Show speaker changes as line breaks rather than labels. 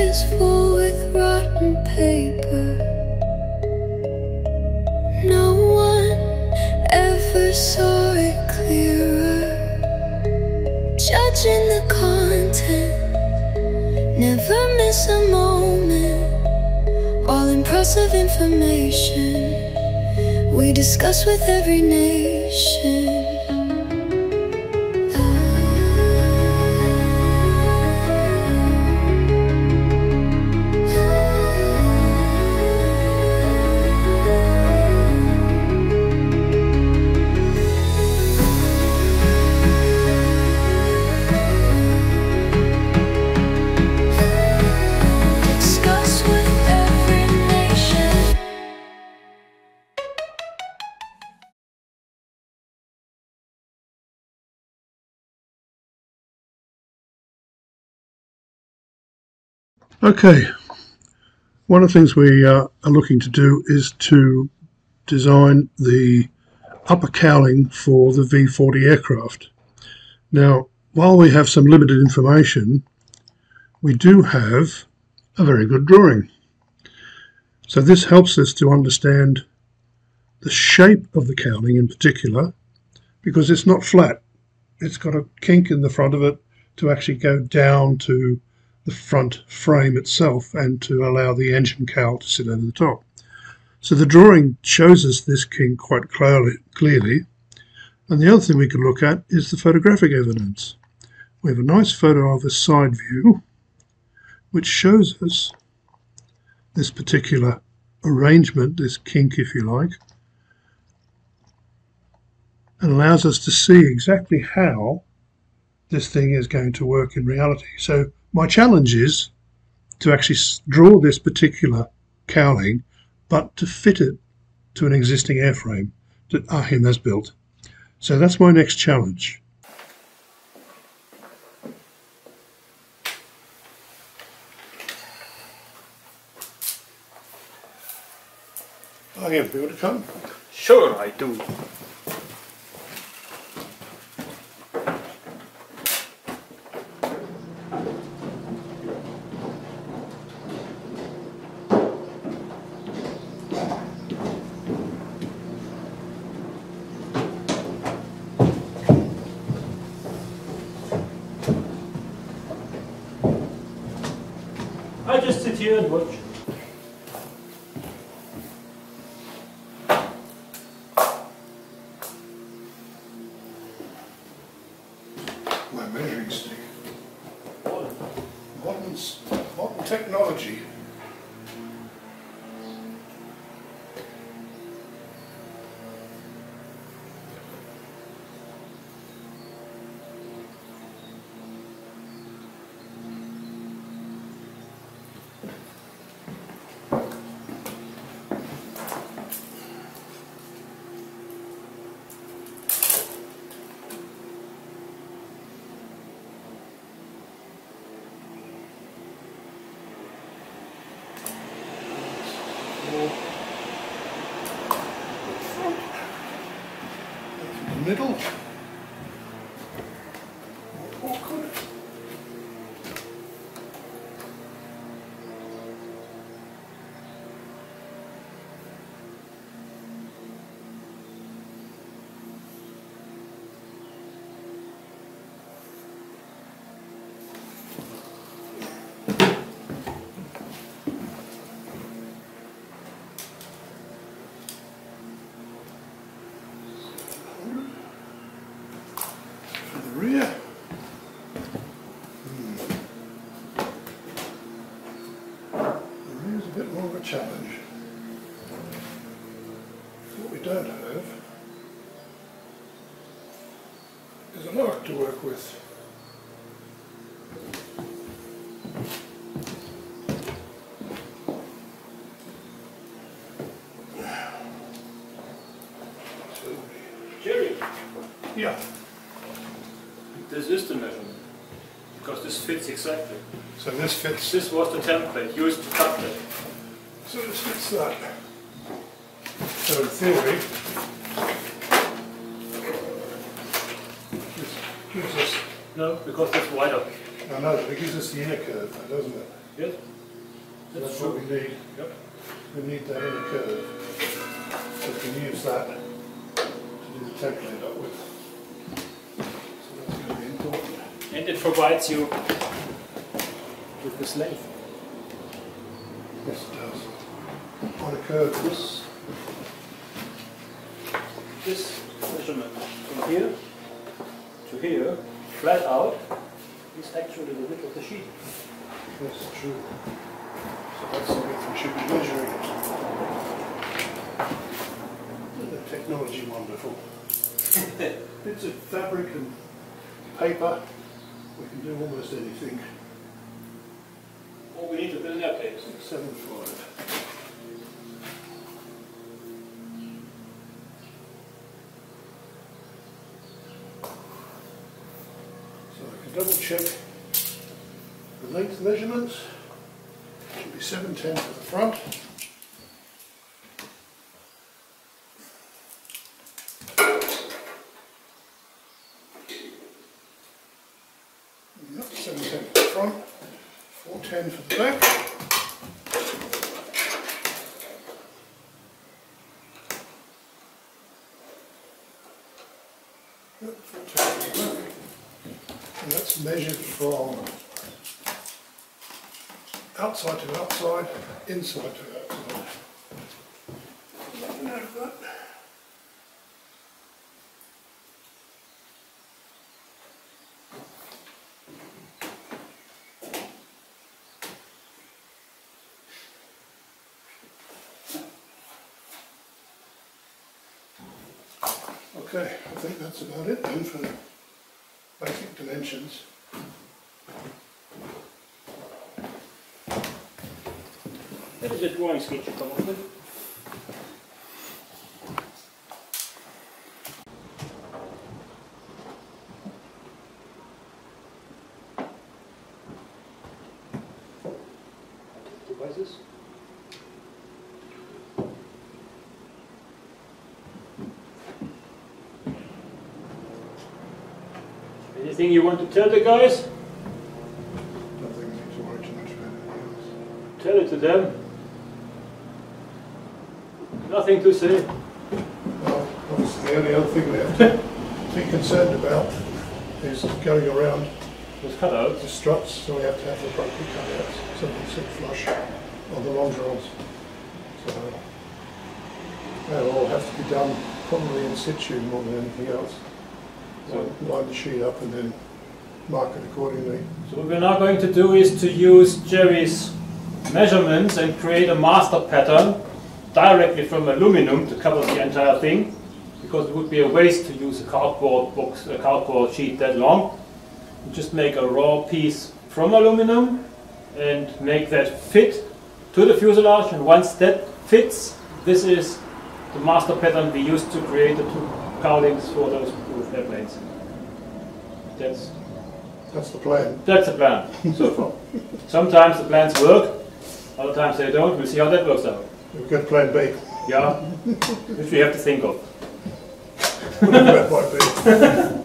is full with rotten paper. No one ever saw it clearer. Judging the content, never miss a moment. All impressive information we discuss with every nation.
Okay, one of the things we are looking to do is to design the upper cowling for the V40 aircraft. Now, while we have some limited information, we do have a very good drawing. So this helps us to understand the shape of the cowling in particular, because it's not flat. It's got a kink in the front of it to actually go down to the front frame itself and to allow the engine cowl to sit over the top. So the drawing shows us this kink quite clearly. And the other thing we can look at is the photographic evidence. We have a nice photo of a side view which shows us this particular arrangement, this kink if you like, and allows us to see exactly how this thing is going to work in reality. So my challenge is to actually draw this particular cowling, but to fit it to an existing airframe that Ahim has built. So that's my next challenge. Ahim, you want to come?
Sure, I do. I just sit here and watch.
My measuring stick. Modern technology. Middle. Awkward. The rear. The rear's a bit more of a challenge. What we don't have is an arc to work with.
Jerry,
Yeah.
this is the measurement, because this fits exactly.
So this fits.
This was the template used to cut it.
So this fits that. So in theory, this gives us.
No, because it's wider.
I know, but it gives us the air curve, though, doesn't it?
Yes?
That's what we need.
Yep.
We need that inner curve. So we can use that to do the template up with. So that's going to be important.
And it provides you with this length.
Yes, it does. On a curve,
This measurement from here to here, flat out, is actually the width of the sheet.
yes, true. So that's the width we should be measuring. Isn't the technology wonderful? Bits of fabric and paper, we can do almost anything.
All we need to build an airplane.
675. So I can double check the length measurements. Should be 710 for the front. Yep, 710 for the front, 410 for the back. Yep, 410 for the back. And that's measured from outside to outside, inside to outside. Let me know that. Okay, I think that's about it then for the basic dimensions.
That is a drawing sketch you come up with. Devices. Anything you want to tell the guys?
Nothing we need to worry too much about anything else.
Tell it to them. Nothing to say.
Well, obviously the only other thing we have to be concerned about is going around
Those cutouts.
the struts, so we have to have the appropriate cutouts, so they sit flush on the longerons. So they'll all have to be done probably in situ more than anything else. So line the sheet up and then mark it accordingly.
So what we're now going to do is to use Jerry's measurements and create a master pattern directly from aluminum to cover the entire thing, because it would be a waste to use a cardboard sheet that long. You just make a raw piece from aluminum and make that fit to the fuselage, and once that fits, this is the master pattern we used to create the two cowlings for those airplanes.
That's the plan.
That's the plan so far. Sometimes the plans work, other times they don't. We'll see how that works out.
We've got plan B.
Yeah, which we have to think of.
Whatever that might be.